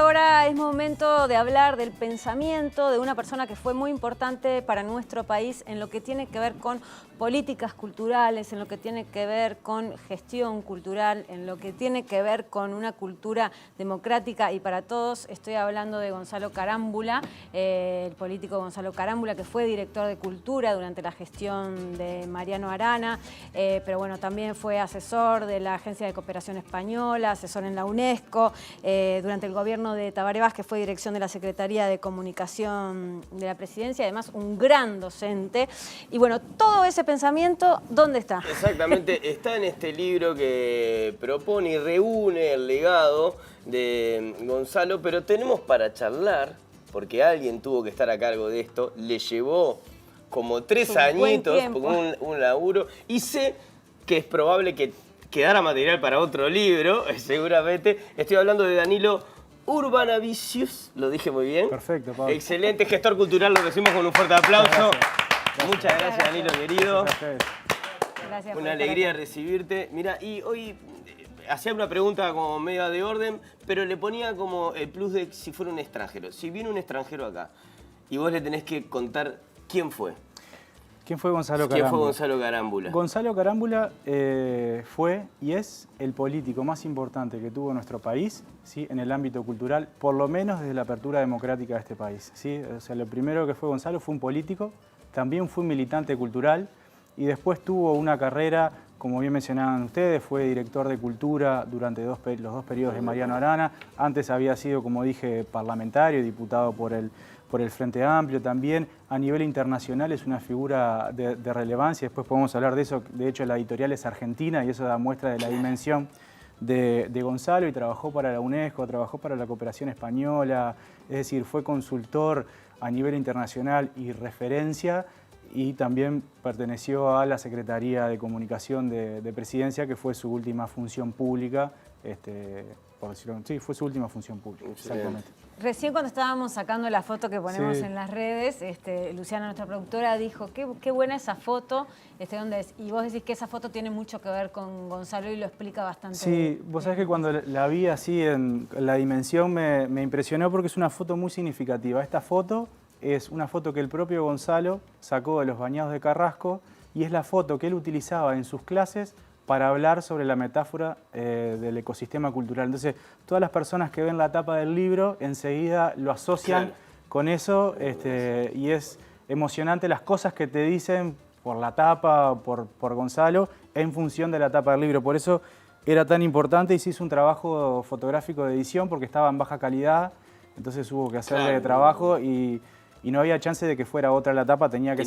Ahora es momento de hablar del pensamiento de una persona que fue muy importante para nuestro país en lo que tiene que ver con políticas culturales, en lo que tiene que ver con gestión cultural, en lo que tiene que ver con una cultura democrática y para todos. Estoy hablando de Gonzalo Carámbula, el político Gonzalo Carámbula, que fue director de Cultura durante la gestión de Mariano Arana, pero bueno, también fue asesor de la Agencia de Cooperación Española, asesor en la UNESCO, durante el gobierno de Tabaré Vázquez fue dirección de la Secretaría de Comunicación de la Presidencia, además un gran docente. Y bueno, todo ese pensamiento, ¿dónde está? Exactamente, está en este libro que propone y reúne el legado de Gonzalo, pero tenemos para charlar, porque alguien tuvo que estar a cargo de esto, le llevó como 3 añitos, un laburo, y sé que es probable que quedara material para otro libro, seguramente. Estoy hablando de Danilo Urbanavicius, lo dije muy bien. Perfecto, Pablo. Excelente gestor cultural, lo recibimos con un fuerte aplauso. Gracias. Muchas gracias, Danilo, querido. Gracias. Una alegría recibirte. Mira, y hoy hacía una pregunta como media de orden, pero le ponía como el plus de si fuera un extranjero. Si viene un extranjero acá y vos le tenés que contar quién fue. ¿Quién fue Gonzalo Carámbula? ¿Quién fue Gonzalo Carámbula? Gonzalo Carámbula fue y es el político más importante que tuvo nuestro país, ¿sí? En el ámbito cultural, por lo menos desde la apertura democrática de este país, ¿sí? O sea, lo primero que fue Gonzalo fue un político, también fue un militante cultural y después tuvo una carrera, como bien mencionaban ustedes, fue director de Cultura durante los 2 periodos de Mariano Arana. Antes había sido, como dije, parlamentario, diputado por el Frente Amplio también. A nivel internacional es una figura de relevancia, después podemos hablar de eso. De hecho, la editorial es argentina y eso da muestra de la dimensión de Gonzalo, y trabajó para la UNESCO, trabajó para la Cooperación Española, es decir, fue consultor a nivel internacional y referencia, y también perteneció a la Secretaría de Comunicación de Presidencia, que fue su última función pública, por decirlo, sí, fue su última función pública, exactamente. Recién cuando estábamos sacando la foto que ponemos en las redes, Luciana, nuestra productora, dijo, qué buena esa foto, ¿dónde es? Y vos decís que esa foto tiene mucho que ver con Gonzalo y lo explica bastante. Sí, vos sabés que cuando la vi así en la dimensión me impresionó porque es una foto muy significativa. Esta foto es una foto que el propio Gonzalo sacó de los bañados de Carrasco y es la foto que él utilizaba en sus clases para hablar sobre la metáfora del ecosistema cultural. Entonces, todas las personas que ven la tapa del libro enseguida lo asocian con eso, y es emocionante las cosas que te dicen por la tapa, por Gonzalo, en función de la tapa del libro. Por eso era tan importante y se hizo un trabajo fotográfico de edición porque estaba en baja calidad, entonces hubo que hacerle trabajo y no había chance de que fuera otra la tapa, tenía que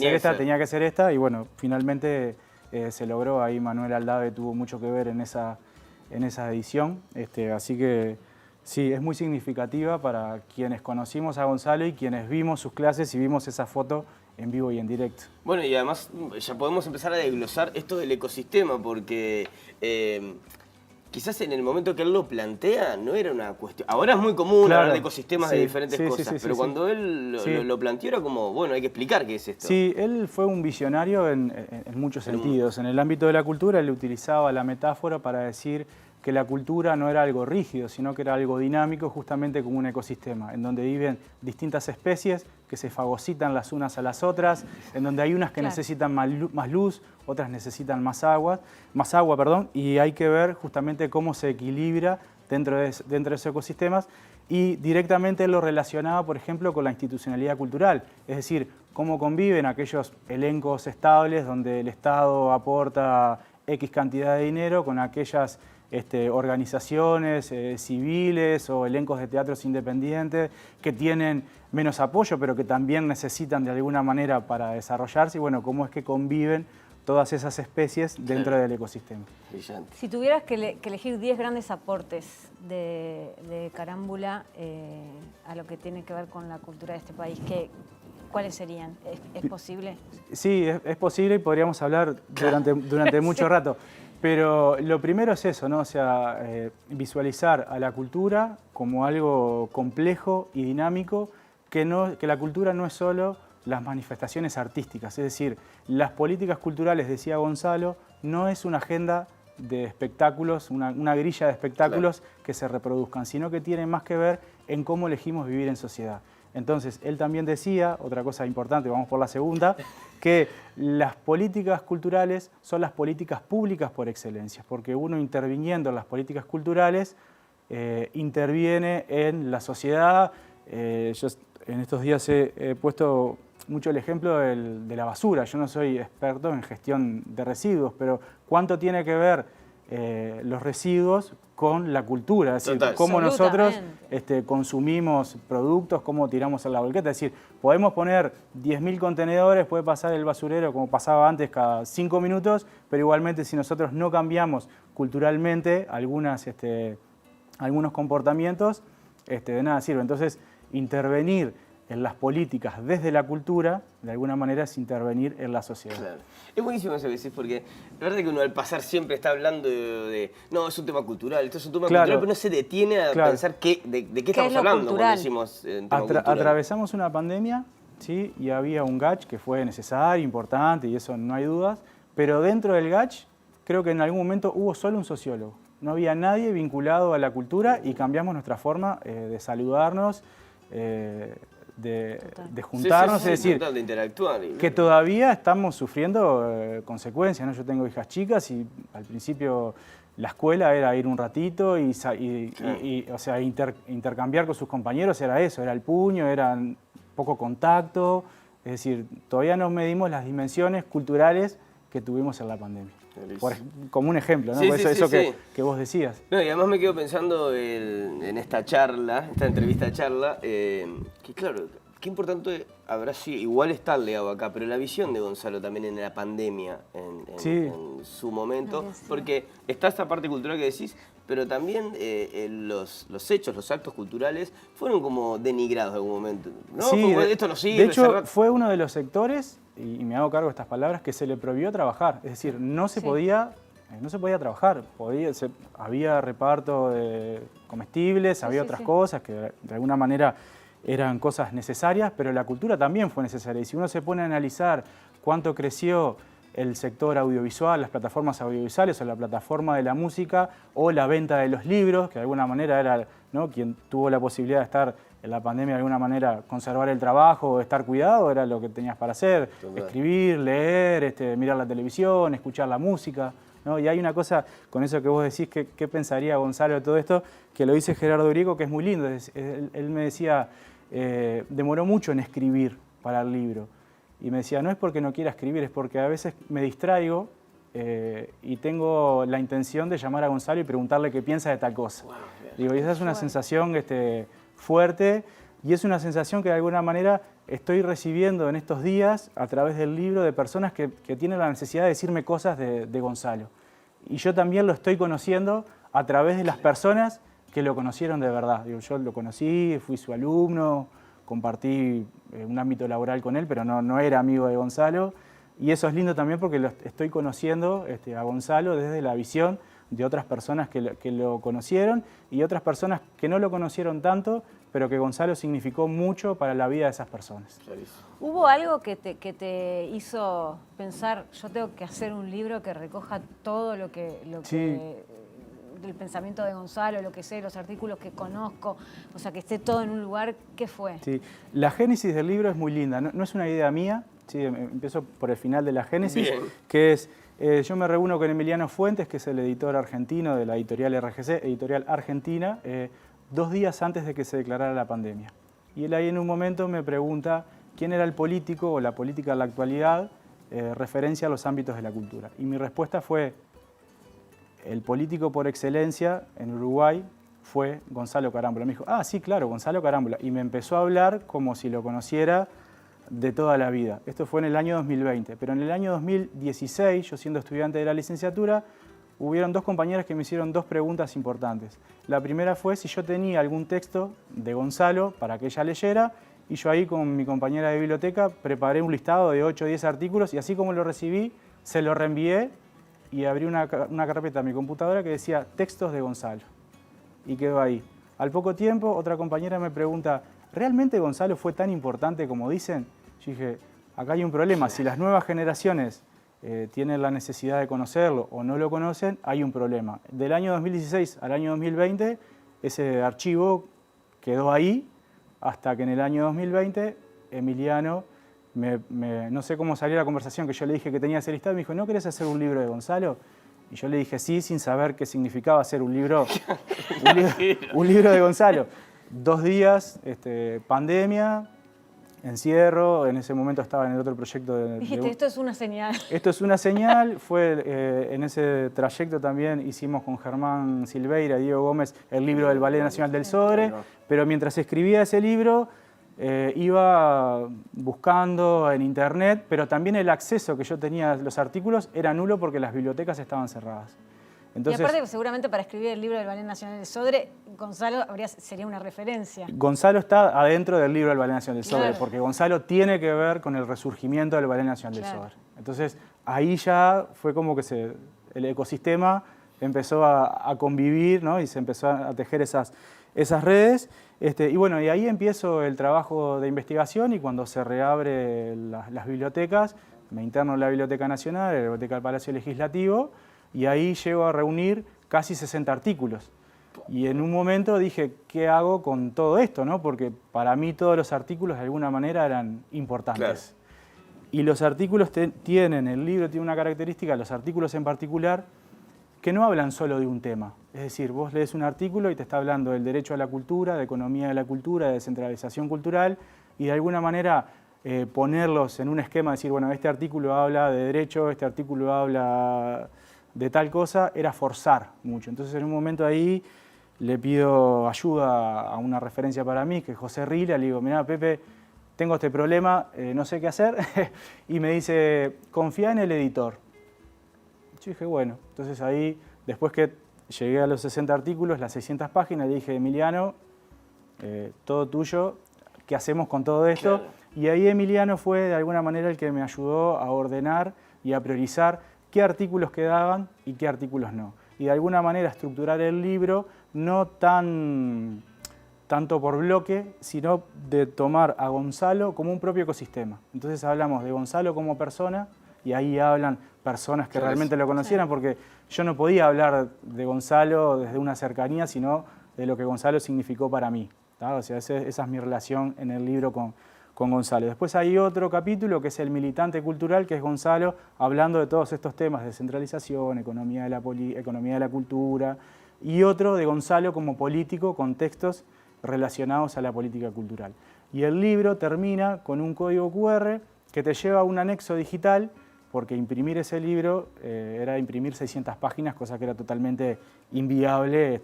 ser esta, y bueno, finalmente se logró. Ahí Manuel Aldave tuvo mucho que ver en esa edición, así que sí, es muy significativa para quienes conocimos a Gonzalo y quienes vimos sus clases y vimos esa foto en vivo y en directo. Bueno, y además ya podemos empezar a desglosar esto del ecosistema, porque quizás en el momento que él lo plantea no era una cuestión. Ahora es muy común hablar de ecosistemas de diferentes cosas, pero cuando él lo planteó era como, bueno, hay que explicar qué es esto. Sí, él fue un visionario en muchos sentidos. En el ámbito de la cultura, él utilizaba la metáfora para decir que la cultura no era algo rígido, sino que era algo dinámico, justamente como un ecosistema, en donde viven distintas especies que se fagocitan las unas a las otras, en donde hay unas que necesitan más luz, otras necesitan más agua, y hay que ver justamente cómo se equilibra dentro de esos ecosistemas, y directamente lo relacionaba, por ejemplo, con la institucionalidad cultural, es decir, cómo conviven aquellos elencos estables donde el Estado aporta X cantidad de dinero con aquellas organizaciones civiles o elencos de teatros independientes que tienen menos apoyo, pero que también necesitan de alguna manera para desarrollarse, y bueno, cómo es que conviven todas esas especies dentro del ecosistema. Brillante. Si tuvieras que elegir 10 grandes aportes de Carámbula a lo que tiene que ver con la cultura de este país, ¿cuáles serían? ¿Es posible? Sí, es posible y podríamos hablar durante mucho rato. Pero lo primero es eso, ¿no? O sea, visualizar a la cultura como algo complejo y dinámico, que la cultura no es solo las manifestaciones artísticas, es decir, las políticas culturales, decía Gonzalo, no es una agenda de espectáculos, una grilla de espectáculos que se reproduzcan, sino que tiene más que ver en cómo elegimos vivir en sociedad. Entonces, él también decía, otra cosa importante, vamos por la segunda, que las políticas culturales son las políticas públicas por excelencia, porque uno interviniendo en las políticas culturales interviene en la sociedad. Yo en estos días he puesto mucho el ejemplo de la basura. Yo no soy experto en gestión de residuos, pero ¿cuánto tiene que ver los residuos con la cultura? Es decir, Total. cómo nosotros consumimos productos, cómo tiramos en la volqueta. Es decir, podemos poner 10.000 contenedores, puede pasar el basurero como pasaba antes cada 5 minutos, pero igualmente si nosotros no cambiamos culturalmente algunos comportamientos, de nada sirve. Entonces, intervenir en las políticas desde la cultura, de alguna manera es intervenir en la sociedad. Claro. Es buenísimo eso que decís, porque la verdad es que uno al pasar siempre está hablando no, es un tema cultural, esto es un tema cultural, pero no se detiene a pensar de qué estamos hablando cuando decimos tema cultural. Atravesamos una pandemia, ¿sí? Y había un GACH que fue necesario, importante, y eso no hay dudas, pero dentro del GACH creo que en algún momento hubo solo un sociólogo. No había nadie vinculado a la cultura y cambiamos nuestra forma de saludarnos, de juntarnos, sí, es decir, de interactuar. Que todavía estamos sufriendo consecuencias, ¿no? Yo tengo hijas chicas y al principio la escuela era ir un ratito o sea, intercambiar con sus compañeros era eso, era el puño, era poco contacto, es decir, todavía no medimos las dimensiones culturales que tuvimos en la pandemia. Como un ejemplo, ¿no? Eso que vos decías. No, y además me quedo pensando en esta charla, esta entrevista-charla, que claro, qué importante habrá sido, igual está el legado acá, pero la visión de Gonzalo también en la pandemia, en su momento, porque está esta parte cultural que decís, pero también los hechos, los actos culturales fueron como denigrados en algún momento. ¿No? Sí, Esto no sirve. De hecho, fue uno de los sectores, y me hago cargo de estas palabras, que se le prohibió trabajar. Es decir, no se podía trabajar. Había reparto de comestibles, había otras cosas que de alguna manera eran cosas necesarias, pero la cultura también fue necesaria. Y si uno se pone a analizar cuánto creció el sector audiovisual, las plataformas audiovisuales o la plataforma de la música o la venta de los libros, que de alguna manera era, ¿no?, quien tuvo la posibilidad de estar en la pandemia de alguna manera, conservar el trabajo, estar cuidado, era lo que tenías para hacer, escribir, leer, mirar la televisión, escuchar la música, ¿no? Y hay una cosa con eso que vos decís, ¿qué pensaría Gonzalo de todo esto? Que lo dice Gerardo Urico, que es muy lindo. Él me decía, demoró mucho en escribir para el libro. Y me decía, no es porque no quiera escribir, es porque a veces me distraigo y tengo la intención de llamar a Gonzalo y preguntarle qué piensa de tal cosa. Wow, digo, y esa es una sensación fuerte y es una sensación que de alguna manera estoy recibiendo en estos días a través del libro de personas que tienen la necesidad de decirme cosas de Gonzalo. Y yo también lo estoy conociendo a través de las personas que lo conocieron de verdad. Digo, yo lo conocí, fui su alumno, compartí un ámbito laboral con él, pero no era amigo de Gonzalo. Y eso es lindo también porque lo estoy conociendo a Gonzalo desde la visión de otras personas que lo conocieron y otras personas que no lo conocieron tanto, pero que Gonzalo significó mucho para la vida de esas personas. ¿Hubo algo que te hizo pensar, yo tengo que hacer un libro que recoja todo lo que del pensamiento de Gonzalo, lo que sé, los artículos que conozco, o sea, que esté todo en un lugar? ¿Qué fue? Sí, la génesis del libro es muy linda, no es una idea mía, sí, empiezo por el final de la génesis, que es, yo me reúno con Emiliano Fuentes, que es el editor argentino de la editorial RGC, editorial argentina, 2 días antes de que se declarara la pandemia. Y él ahí en un momento me pregunta quién era el político o la política de la actualidad referencia a los ámbitos de la cultura. Y mi respuesta fue, el político por excelencia en Uruguay fue Gonzalo Carámbula. Me dijo, sí, claro, Gonzalo Carámbula. Y me empezó a hablar como si lo conociera de toda la vida. Esto fue en el año 2020. Pero en el año 2016, yo siendo estudiante de la licenciatura, hubieron 2 compañeras que me hicieron 2 preguntas importantes. La primera fue si yo tenía algún texto de Gonzalo para que ella leyera, y yo ahí con mi compañera de biblioteca preparé un listado de 8 o 10 artículos, y así como lo recibí, se lo reenvié y abrí una carpeta en mi computadora que decía textos de Gonzalo. Y quedó ahí. Al poco tiempo, otra compañera me pregunta, ¿realmente Gonzalo fue tan importante como dicen? Yo dije, acá hay un problema. Si las nuevas generaciones tienen la necesidad de conocerlo o no lo conocen, hay un problema. Del año 2016 al año 2020, ese archivo quedó ahí hasta que en el año 2020 Emiliano, no sé cómo salió la conversación, que yo le dije que tenía ese listado, me dijo, ¿no querés hacer un libro de Gonzalo? Y yo le dije sí, sin saber qué significaba hacer un libro de Gonzalo. 2 días, pandemia, encierro, en ese momento estaba en el otro proyecto. Dijiste, esto es una señal. Esto es una señal, fue en ese trayecto también hicimos con Germán Silveira y Diego Gómez el libro del Ballet Nacional del Sodre, pero mientras escribía ese libro iba buscando en internet, pero también el acceso que yo tenía a los artículos era nulo porque las bibliotecas estaban cerradas. Entonces, y aparte, seguramente para escribir el libro del Ballet Nacional del Sodre, Gonzalo sería una referencia. Gonzalo está adentro del libro del Ballet Nacional del Sodre, Claro. porque Gonzalo tiene que ver con el resurgimiento del Ballet Nacional del Sodre. Entonces, ahí ya fue como que el ecosistema empezó a convivir, ¿no? Y se empezó a tejer esas redes. Y bueno, y ahí empiezo el trabajo de investigación y cuando se reabre las bibliotecas, me interno en la Biblioteca Nacional, en la Biblioteca del Palacio Legislativo, y ahí llego a reunir casi 60 artículos. Y en un momento dije, ¿qué hago con todo esto, no? Porque para mí todos los artículos de alguna manera eran importantes. Claro. Y los artículos el libro tiene una característica, los artículos en particular, que no hablan solo de un tema. Es decir, vos lees un artículo y te está hablando del derecho a la cultura, de economía de la cultura, de descentralización cultural, y de alguna manera ponerlos en un esquema, decir, bueno, este artículo habla de derecho, este artículo habla de tal cosa, era forzar mucho. Entonces en un momento ahí le pido ayuda a una referencia para mí, que es José Rila, le digo, mirá Pepe, tengo este problema, no sé qué hacer, y me dice, confía en el editor. Yo dije, bueno, entonces ahí, después que llegué a los 60 artículos, las 600 páginas, le dije, Emiliano, todo tuyo, ¿qué hacemos con todo esto? Claro. Y ahí Emiliano fue de alguna manera el que me ayudó a ordenar y a priorizar qué artículos quedaban y qué artículos no. Y de alguna manera estructurar el libro no tanto por bloque, sino de tomar a Gonzalo como un propio ecosistema. Entonces hablamos de Gonzalo como persona y ahí hablan personas que realmente lo conocieran, porque yo no podía hablar de Gonzalo desde una cercanía, sino de lo que Gonzalo significó para mí, ¿tá? O sea, esa es mi relación en el libro con Gonzalo. Después hay otro capítulo que es el militante cultural, que es Gonzalo hablando de todos estos temas de descentralización, economía de la cultura, y otro de Gonzalo como político con textos relacionados a la política cultural. Y el libro termina con un código QR que te lleva a un anexo digital, porque imprimir ese libro era imprimir 600 páginas, cosa que era totalmente inviable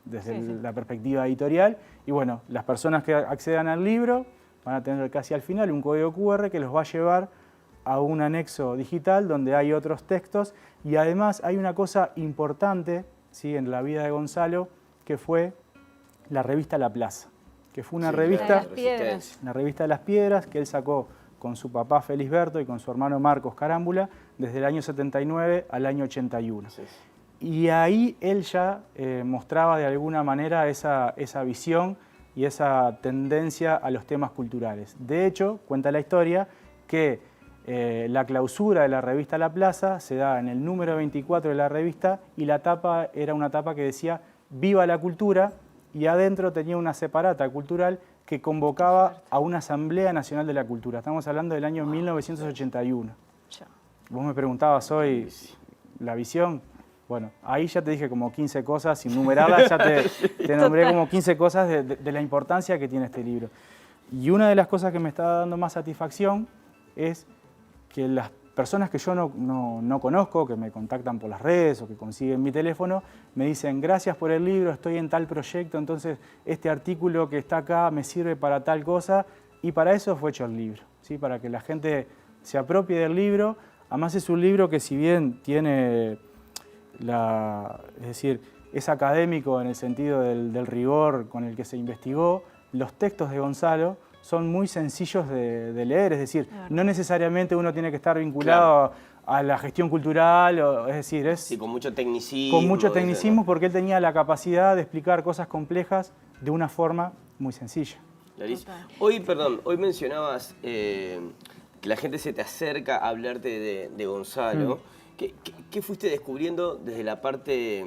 desde la perspectiva editorial. Y bueno, las personas que accedan al libro van a tener casi al final un código QR que los va a llevar a un anexo digital donde hay otros textos y además hay una cosa importante, ¿sí?, en la vida de Gonzalo, que fue la revista La Plaza, que fue una revista de las piedras que él sacó con su papá Felisberto y con su hermano Marcos Carámbula desde el año 79 al año 81. Sí. Y ahí él ya mostraba de alguna manera esa visión y esa tendencia a los temas culturales. De hecho, cuenta la historia que la clausura de la revista La Plaza se da en el número 24 de la revista y la tapa era una tapa que decía «Viva la cultura» y adentro tenía una separata cultural que convocaba a una Asamblea Nacional de la Cultura. Estamos hablando del año 1981. Vos me preguntabas hoy la visión. Bueno, ahí ya te dije como 15 cosas, sin numerarlas, ya te nombré como 15 cosas de la importancia que tiene este libro. Y una de las cosas que me está dando más satisfacción es que las personas que yo no conozco, que me contactan por las redes o que consiguen mi teléfono, me dicen, gracias por el libro, estoy en tal proyecto, entonces este artículo que está acá me sirve para tal cosa, y para eso fue hecho el libro, ¿sí? Para que la gente se apropie del libro. Además es un libro que si bien tiene es decir, es académico en el sentido del rigor con el que se investigó, los textos de Gonzalo son muy sencillos de leer, es decir, no necesariamente uno tiene que estar vinculado a la gestión cultural, es decir, es con mucho tecnicismo. Con mucho tecnicismo, porque él tenía la capacidad de explicar cosas complejas de una forma muy sencilla. Hoy mencionabas que la gente se te acerca a hablarte de Gonzalo. ¿Qué fuiste descubriendo desde la parte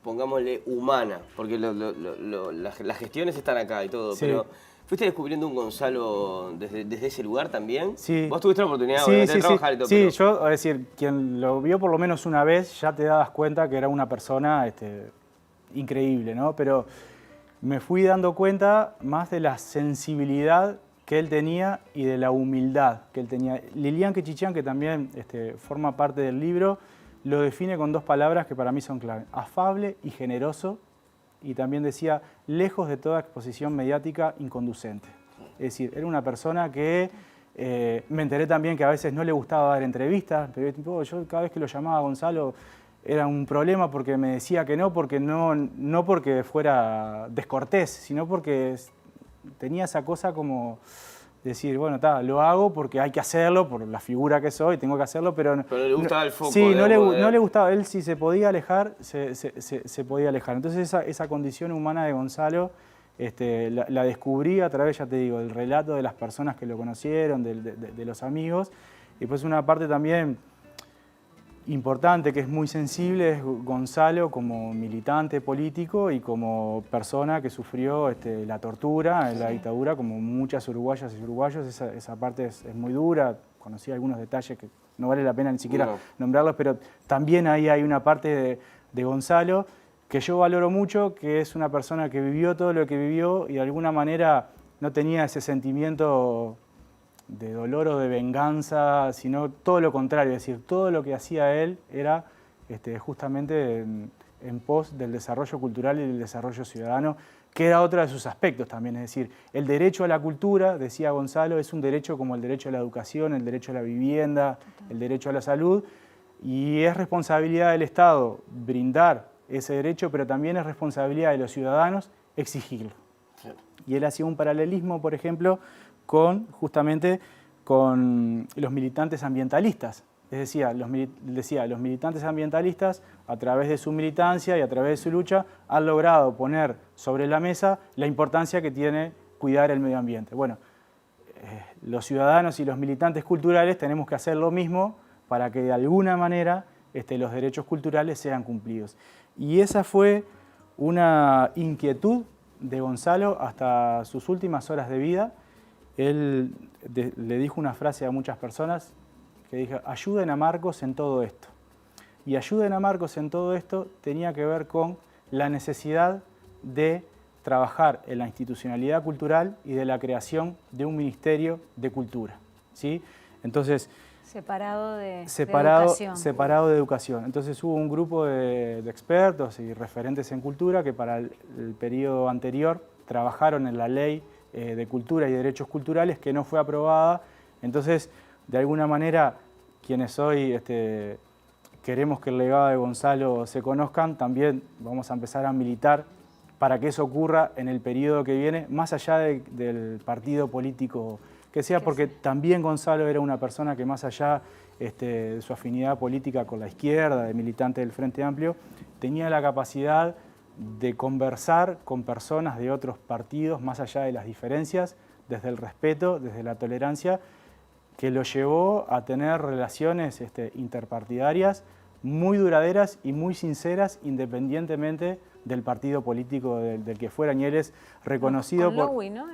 pongámosle, humana, porque las gestiones están acá y todo, Sí. pero ¿fuiste descubriendo un Gonzalo desde ese lugar también? Sí. Vos tuviste la oportunidad Sí, obviamente, sí, de trabajar sí. y todo, Sí, pero... yo, es decir, quien lo vio por lo menos una vez ya te dabas cuenta que era una persona increíble, ¿no? Pero me fui dando cuenta más de la sensibilidad que él tenía y de la humildad que él tenía. Lilian Quechichán, que también forma parte del libro, lo define con dos palabras que para mí son clave: afable y generoso, y también decía, lejos de toda exposición mediática inconducente. Es decir, era una persona que me enteré también que a veces no le gustaba dar entrevistas, pero yo cada vez que lo llamaba a Gonzalo era un problema porque me decía que no, porque no porque fuera descortés, sino porque tenía esa cosa como decir, bueno, lo hago porque hay que hacerlo, por la figura que soy, tengo que hacerlo, pero... Pero le gustaba el foco. Sí, no le gustaba. Él, si se podía alejar, se podía alejar. Entonces esa condición humana de Gonzalo la descubrí a través, ya te digo, del relato de las personas que lo conocieron, de los amigos. Y pues una parte también importante, que es muy sensible, es Gonzalo como militante político y como persona que sufrió la tortura en la dictadura, como muchas uruguayas y uruguayos. Esa parte es muy dura. Conocí algunos detalles que no vale la pena ni siquiera nombrarlos, pero también ahí hay una parte de Gonzalo que yo valoro mucho, que es una persona que vivió todo lo que vivió y de alguna manera no tenía ese sentimiento de dolor o de venganza, sino todo lo contrario, es decir, todo lo que hacía él era justamente en pos del desarrollo cultural y del desarrollo ciudadano, que era otro de sus aspectos también. Es decir, el derecho a la cultura, decía Gonzalo, es un derecho como el derecho a la educación, el derecho a la vivienda, el derecho a la salud, y es responsabilidad del Estado brindar ese derecho, pero también es responsabilidad de los ciudadanos exigirlo. Sí. Y él hacía un paralelismo, por ejemplo, justamente con los militantes ambientalistas. Decía, los militantes ambientalistas, a través de su militancia y a través de su lucha, han logrado poner sobre la mesa la importancia que tiene cuidar el medio ambiente. Bueno, los ciudadanos y los militantes culturales tenemos que hacer lo mismo para que de alguna manera los derechos culturales sean cumplidos. Y esa fue una inquietud de Gonzalo hasta sus últimas horas de vida. Él le dijo una frase a muchas personas que dijo, ayuden a Marcos en todo esto. Y ayuden a Marcos en todo esto tenía que ver con la necesidad de trabajar en la institucionalidad cultural y de la creación de un ministerio de cultura, ¿sí? Entonces, separado de educación. Separado de educación. Entonces hubo un grupo de expertos y referentes en cultura que para el periodo anterior trabajaron en la ley de cultura y derechos culturales que no fue aprobada. Entonces, de alguna manera, quienes hoy queremos que el legado de Gonzalo se conozcan, también vamos a empezar a militar para que eso ocurra en el periodo que viene, más allá del partido político que sea, porque también Gonzalo era una persona que más allá de su afinidad política con la izquierda, de militante del Frente Amplio, tenía la capacidad de conversar con personas de otros partidos, más allá de las diferencias, desde el respeto, desde la tolerancia, que lo llevó a tener relaciones interpartidarias muy duraderas y muy sinceras, independientemente del partido político del que fuera. Y él es reconocido con Lowy, ¿no?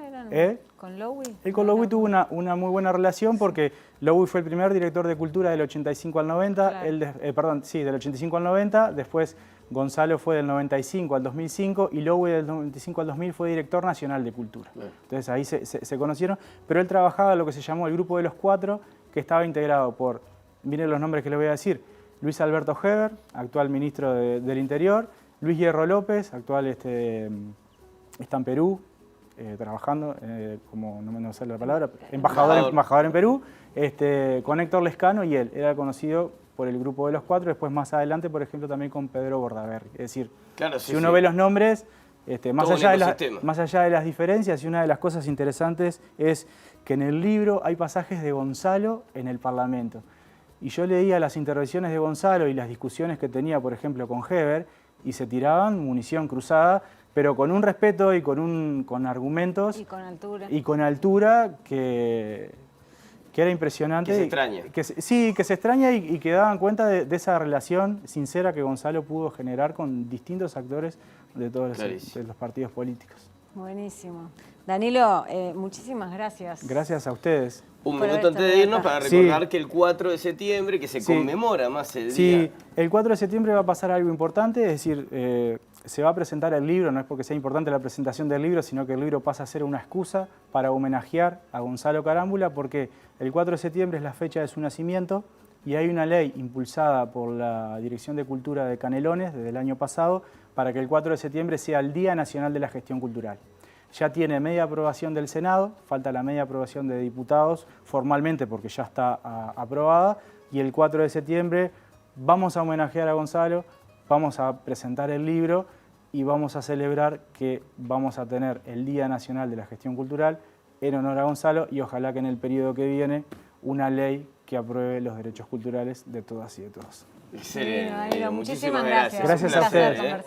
¿Con Lowy? Él con Lowy tuvo una muy buena relación porque Lowy fue el primer director de cultura del 85 al 90, claro. Del 85 al 90, después Gonzalo fue del 95 al 2005 y Lowy del 95 al 2000 fue director nacional de cultura. Claro. Entonces ahí se conocieron, pero él trabajaba en lo que se llamó el Grupo de los Cuatro, que estaba integrado por, miren los nombres que les voy a decir, Luis Alberto Heber, actual ministro del Interior, Luis Hierro López, actual está en Perú, trabajando como, no sé la palabra, embajador en Perú, con Héctor Lescano, y él era conocido por el Grupo de los Cuatro, después más adelante, por ejemplo, también con Pedro Bordaberry. Es decir, claro, si uno ve los nombres, más allá de las diferencias, y una de las cosas interesantes es que en el libro hay pasajes de Gonzalo en el Parlamento. Y yo leía las intervenciones de Gonzalo y las discusiones que tenía, por ejemplo, con Heber, y se tiraban munición cruzada, pero con un respeto y con argumentos. Y con altura. Y con altura que que era impresionante. Que se extraña. Sí, que se extraña y que daban cuenta de esa relación sincera que Gonzalo pudo generar con distintos actores de todos los partidos políticos. Buenísimo. Danilo, muchísimas gracias. Gracias a ustedes. Un minuto antes de irnos para recordar que el 4 de septiembre, que se conmemora más el día. Sí, el 4 de septiembre va a pasar algo importante, es decir, se va a presentar el libro, no es porque sea importante la presentación del libro, sino que el libro pasa a ser una excusa para homenajear a Gonzalo Carámbula, porque el 4 de septiembre es la fecha de su nacimiento y hay una ley impulsada por la Dirección de Cultura de Canelones desde el año pasado para que el 4 de septiembre sea el Día Nacional de la Gestión Cultural. Ya tiene media aprobación del Senado, falta la media aprobación de diputados formalmente porque ya está aprobada, y el 4 de septiembre vamos a homenajear a Gonzalo, vamos a presentar el libro y vamos a celebrar que vamos a tener el Día Nacional de la Gestión Cultural en honor a Gonzalo y ojalá que en el periodo que viene una ley que apruebe los derechos culturales de todas y de todos. Excelente. Danilo, muchísimas gracias. Gracias a ustedes.